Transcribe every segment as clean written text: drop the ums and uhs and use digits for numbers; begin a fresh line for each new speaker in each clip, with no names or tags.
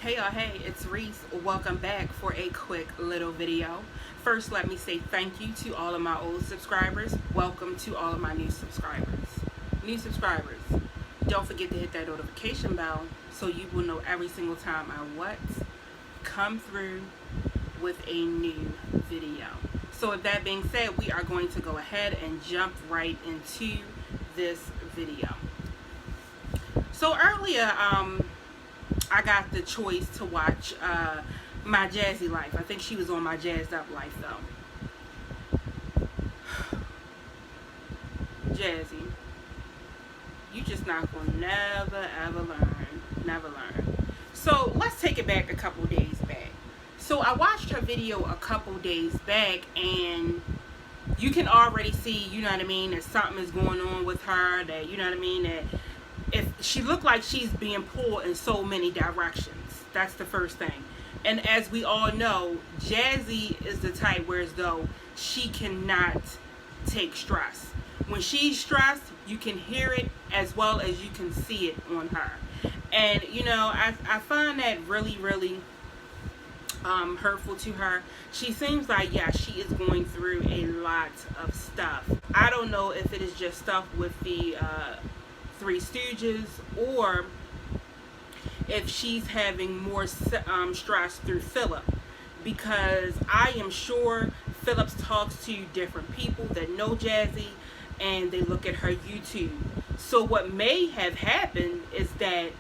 Hey y'all, hey, it's Reese. Welcome back for a quick little video. First, let me say thank you to all of my old subscribers. Welcome to all of my new subscribers. New subscribers, don't forget to hit that notification bell so you will know every single time I come through with a new video. So with that being said, we are going to go ahead and jump right into this video. So earlier, I got the choice to watch my Jazzy life. I think she was on my Jazzed Up life though. Jazzy, you just not gonna never ever learn. So let's take it back a couple days back. So I watched her video a couple days back, and you can already see, you know what I mean, that something is going on with her, that, you know what I mean, that if she looked like she's being pulled in so many directions. That's the first thing. And as we all know, Jazzy is the type where as though she cannot take stress. When she's stressed, you can hear it as well as you can see it on her. And you know, I find that really hurtful to her. She seems like, yeah, she is going through a lot of stuff. I don't know if it is just stuff with the Three Stooges, or if she's having more stress through Philip, because I am sure Philip talks to different people that know Jazzy, and they look at her YouTube. So what may have happened is that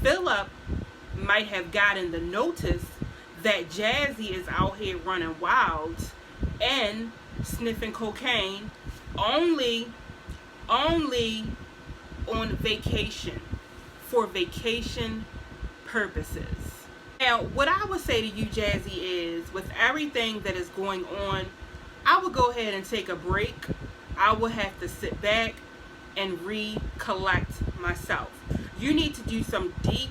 Philip might have gotten the notice that Jazzy is out here running wild and sniffing cocaine only on vacation, for vacation purposes. Now, what I would say to you, Jazzy, is with everything that is going on, I would go ahead and take a break. I will have to sit back and recollect myself. You need to do some deep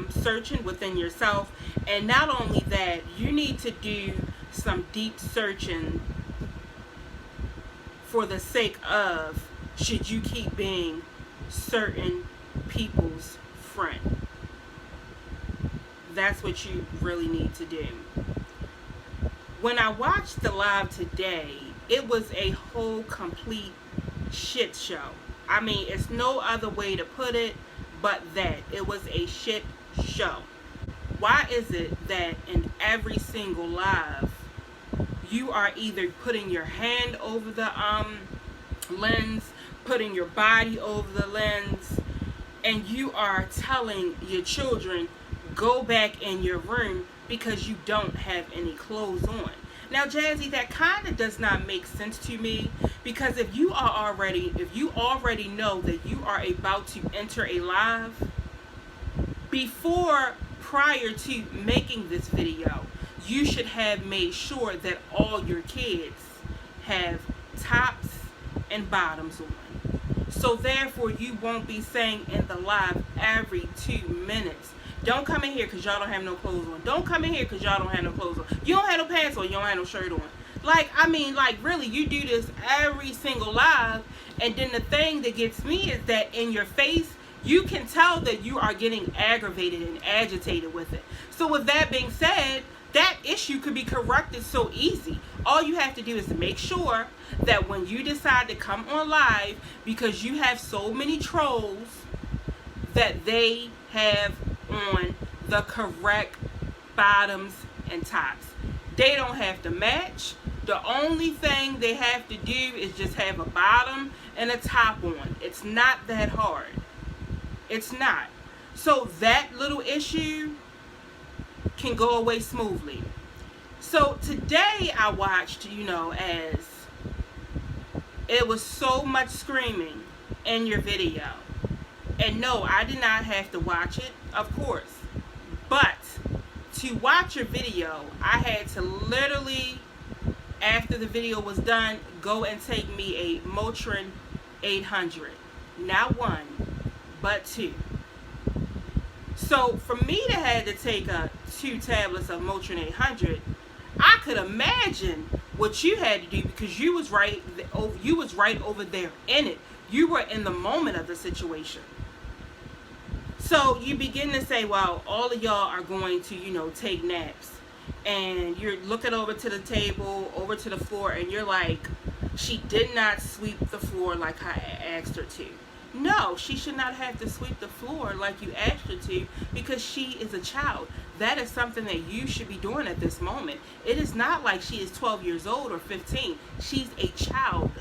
searching within yourself, and not only that, you need to do some deep searching for the sake of, should you keep being certain people's friend. That's what you really need to do. When I watched the live today, it was a whole complete shit show. I mean, it's no other way to put it but that. It was a shit show. Why is it that in every single live, you are either putting your hand over the lens, putting your body over the lens, and you are telling your children, go back in your room because you don't have any clothes on? Now, Jazzy, that kind of does not make sense to me, because if you already know that you are about to enter a live, prior to making this video, you should have made sure that all your kids have tops and bottoms on. So therefore, you won't be saying in the live every 2 minutes, don't come in here because y'all don't have no clothes on. Don't come in here because y'all don't have no clothes on. You don't have no pants on. You don't have no shirt on. Like, I mean, like, really, you do this every single live. And then the thing that gets me is that in your face, you can tell that you are getting aggravated and agitated with it. So with that being said, that issue could be corrected so easy. All you have to do is to make sure that when you decide to come on live, because you have so many trolls, that they have on the correct bottoms and tops. They don't have to match. The only thing they have to do is just have a bottom and a top on. It's not that hard. It's not. So that little issue can go away smoothly. So today I watched, you know, as it was so much screaming in your video. And no, I did not have to watch it, of course. But to watch your video, I had to literally, after the video was done, go and take me a Motrin 800. Not one, but two. So for me to have to take 2 tablets of Motrin 800, I could imagine what you had to do, because you was right over there in it. You were in the moment of the situation. So you begin to say, well, all of y'all are going to, take naps. And you're looking over to the table, over to the floor, and you're like, she did not sweep the floor like I asked her to. No, she should not have to sweep the floor like you asked her to, because she is a child. That is something that you should be doing at this moment. It is not like she is 12 years old or 15. She's a child.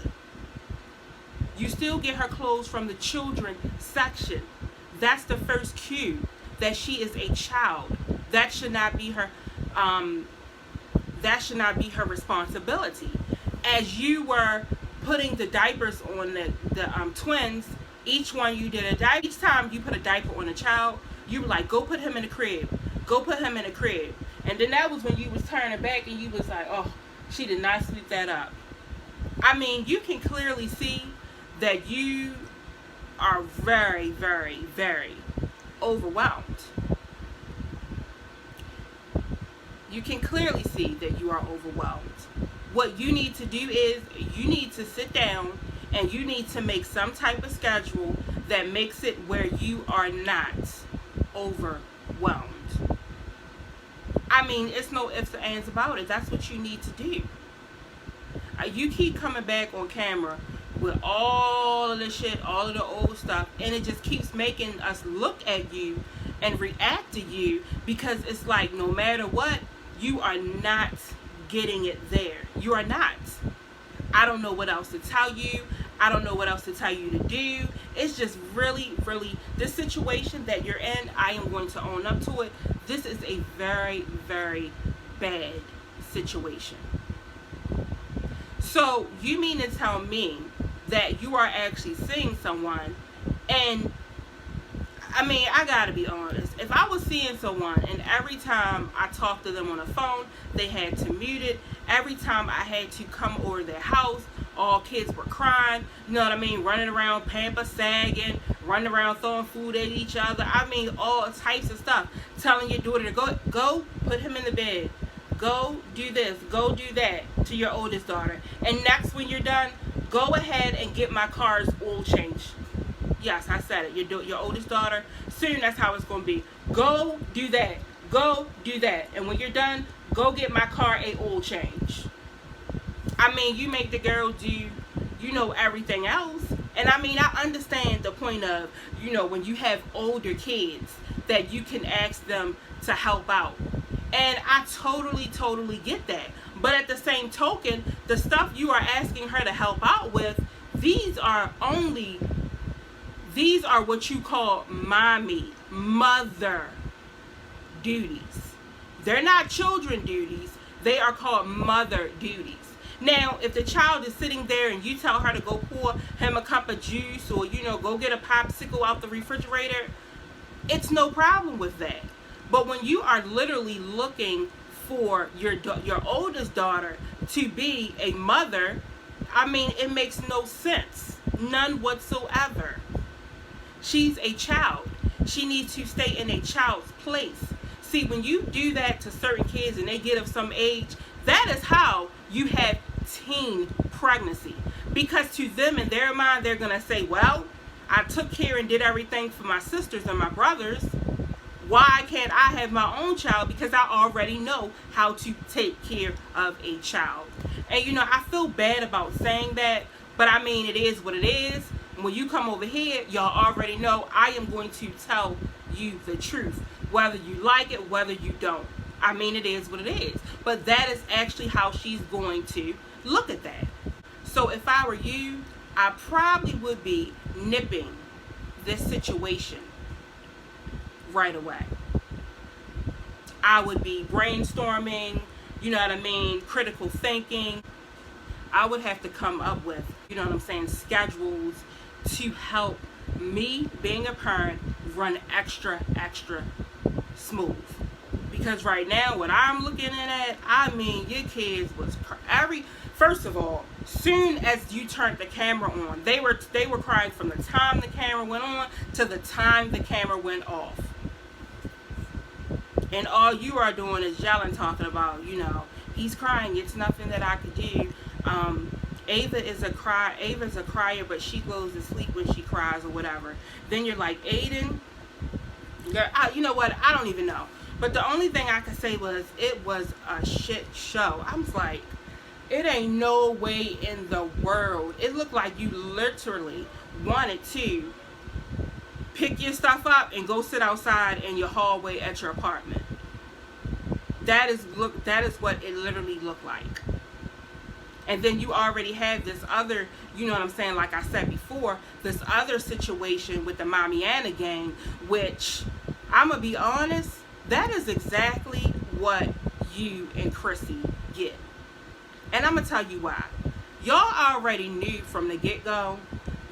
You still get her clothes from the children section. That's the first cue that she is a child. That should not be her. That should not be her responsibility. As you were putting the diapers on the twins, each one you did a diaper. Each time you put a diaper on a child, you were like, go put him in the crib. Go put him in the crib. And then that was when you was turning back and you was like, oh, she did not sweep that up. I mean, you can clearly see that you are very, very, very overwhelmed. You can clearly see that you are overwhelmed. What you need to do is you need to sit down and you need to make some type of schedule that makes it where you are not overwhelmed. I mean, it's no ifs or ands about it. That's what you need to do. You keep coming back on camera with all of the shit, all of the old stuff, and it just keeps making us look at you and react to you, because it's like no matter what, you are not getting it there. You are not. I don't know what else to tell you. I don't know what else to tell you to do. It's just really, really, this situation that you're in, I am going to own up to it. This is a very, very bad situation. So you mean to tell me that you are actually seeing someone, and I mean, I gotta be honest. If I was seeing someone and every time I talked to them on the phone, they had to mute it. Every time I had to come over their house, all kids were crying. You know what I mean? Running around, pamper sagging, running around throwing food at each other. I mean, all types of stuff. Telling your daughter to go put him in the bed. Go do this. Go do that to your oldest daughter. And next, when you're done, go ahead and get my car's oil changed. Yes, I said it. Your oldest daughter, soon that's how it's going to be. Go do that. Go do that. And when you're done, go get my car a oil change. I mean, you make the girl do, everything else. And I mean, I understand the point of, when you have older kids, that you can ask them to help out. And I totally get that. But at the same token, the stuff you are asking her to help out with, these are what you call mother duties. They're not children duties. They are called mother duties. Now, if the child is sitting there and you tell her to go pour him a cup of juice, or, go get a popsicle out the refrigerator, it's no problem with that. But when you are literally looking for your oldest daughter to be a mother, I mean, it makes no sense. None whatsoever. She's a child. She needs to stay in a child's place. See, when you do that to certain kids and they get of some age, that is how you have teen pregnancy. Because to them, in their mind, they're going to say, well, I took care and did everything for my sisters and my brothers. Why can't I have my own child? Because I already know how to take care of a child. And, I feel bad about saying that, but I mean, it is what it is. When you come over here, y'all already know I am going to tell you the truth. Whether you like it, whether you don't. I mean, it is what it is. But that is actually how she's going to look at that. So if I were you, I probably would be nipping this situation right away. I would be brainstorming, critical thinking. I would have to come up with, schedules to help me, being a parent, run extra smooth. Because right now, what I'm looking at, I mean, your kids was first of all, soon as you turned the camera on, they were crying from the time the camera went on to the time the camera went off. And all you are doing is yelling, talking about, he's crying, it's nothing that I could do. Ava's a crier, but she goes to sleep when she cries or whatever. Then you're like, Aiden, Girl, you know what? I don't even know. But the only thing I could say was it was a shit show. I was like, it ain't no way in the world. It looked like you literally wanted to pick your stuff up and go sit outside in your hallway at your apartment. That is what it literally looked like. And then you already have this other, you know what I'm saying, like I said before, this other situation with the Mamiana gang, which, I'm going to be honest, that is exactly what you and Chrissy get. And I'm going to tell you why. Y'all already knew from the get-go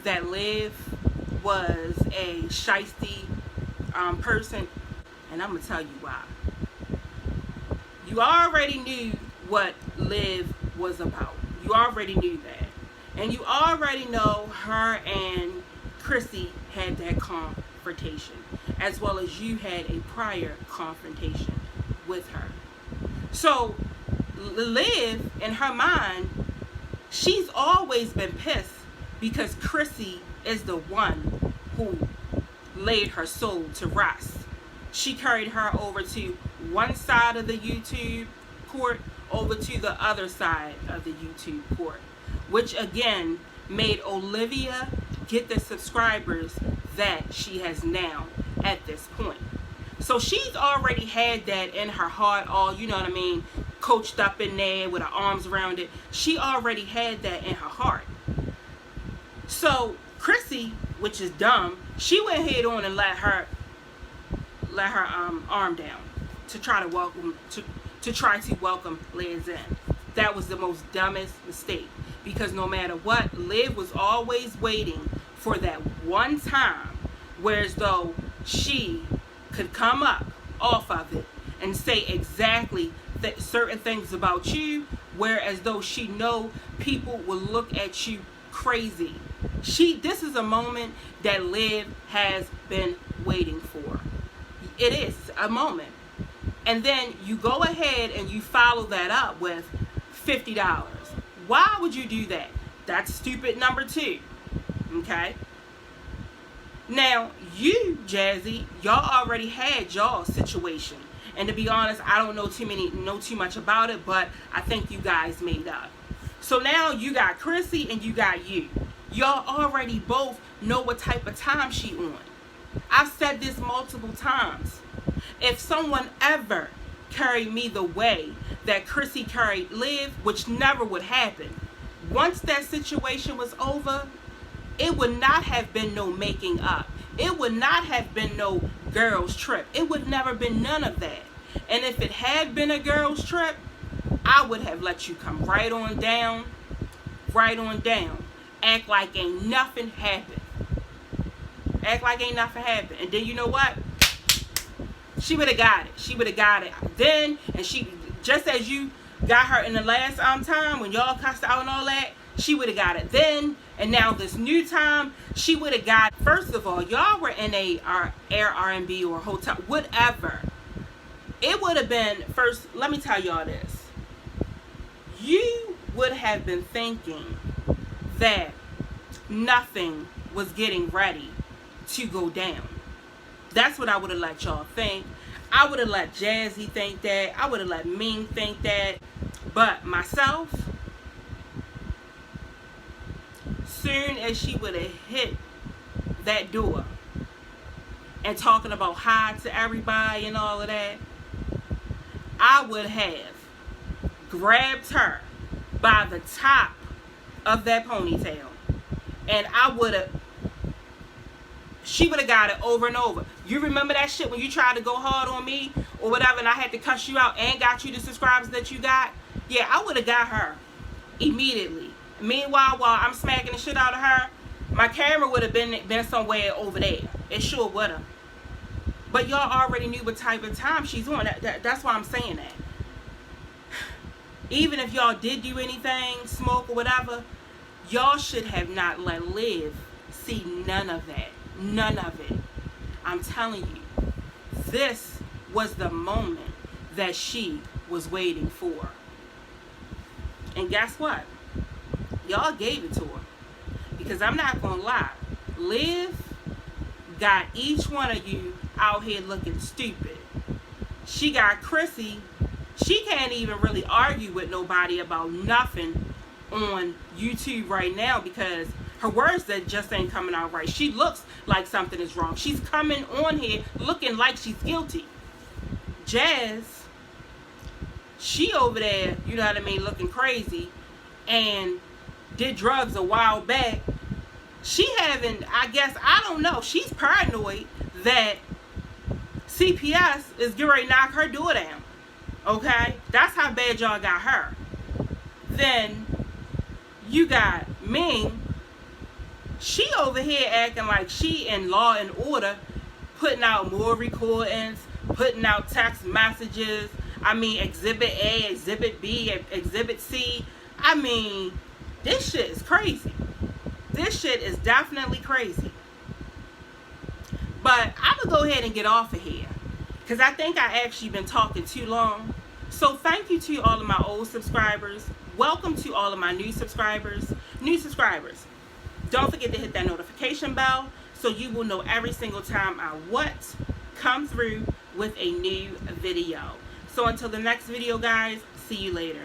that Liv was a shiesty person. And I'm going to tell you why. You already knew what Liv was about. You already knew that. And you already know her and Chrissy had that confrontation, as well as you had a prior confrontation with her. So Liv, in her mind, she's always been pissed because Chrissy is the one who laid her soul to rest. She carried her over to one side of the YouTube court, over to the other side of the YouTube court, which again made Olivia get the subscribers that she has now at this point. So she's already had that in her heart, all, you know what I mean, coached up in there with her arms around it. She already had that in her heart. So Chrissy, which is dumb, she went head on and let her arm down to try to welcome Liz in. That was the most dumbest mistake, because no matter what, Liv was always waiting for that one time whereas though she could come up off of it and say exactly certain things about you, whereas though she know people will look at you crazy. This is a moment that Liv has been waiting for. It is a moment. And then you go ahead and you follow that up with $50. Why would you do that? That's stupid number 2. Okay? Now, you, Jazzy, y'all already had y'all's situation. And to be honest, I don't know too much about it, but I think you guys made up. So now you got Chrissy and you got you. Y'all already both know what type of time she on. I've said this multiple times. If someone ever carried me the way that Chrissy carried Liv, which never would happen, once that situation was over, it would not have been no making up. It would not have been no girls trip. It would never been none of that. And if it had been a girls trip, I would have let you come right on down, act like ain't nothing happened. Act like ain't nothing happened. And then you know what? She would have got it. She would have got it then. And she, just as you got her in the last time when y'all cussed out and all that, she would have got it then. And now this new time, she would have got, first of all, y'all were in a Air R&B or hotel, whatever. It would have been, first, let me tell y'all this. You would have been thinking that nothing was getting ready to go down. That's what I would have let y'all think. I would have let Jazzy think that. I would have let Ming think that. But myself, soon as she would have hit that door and talking about hi to everybody and all of that, I would have grabbed her by the top of that ponytail, and she would have got it over and over. You remember that shit when you tried to go hard on me or whatever, and I had to cuss you out and got you the subscribers that you got? Yeah, I would have got her immediately. Meanwhile, while I'm smacking the shit out of her, my camera would have been somewhere over there. It sure would have. But y'all already knew what type of time she's on. That's why I'm saying that. Even if y'all did do anything, smoke or whatever, y'all should have not let Liv see none of that. None of it. I'm telling you, this was the moment that she was waiting for. And guess what? Y'all gave it to her. Because I'm not going to lie. Liv got each one of you out here looking stupid. She got Chrissy. She can't even really argue with nobody about nothing on YouTube right now because her words that just ain't coming out right. She looks like something is wrong. She's coming on here looking like she's guilty. Jazz, she over there, you know what I mean, looking crazy and did drugs a while back. She having, I guess, I don't know, she's paranoid that CPS is getting ready to knock her door down. Okay? That's how bad y'all got her. Then you got Ming. She over here acting like she in Law and Order, putting out more recordings, putting out text messages. I mean, Exhibit A, Exhibit B, Exhibit C. I mean, this shit is crazy. This shit is definitely crazy. But I'm going to go ahead and get off of here because I think I actually been talking too long. So thank you to all of my old subscribers. Welcome to all of my new subscribers. New subscribers, don't forget to hit that notification bell so you will know every single time I come through with a new video. So until the next video, guys, see you later.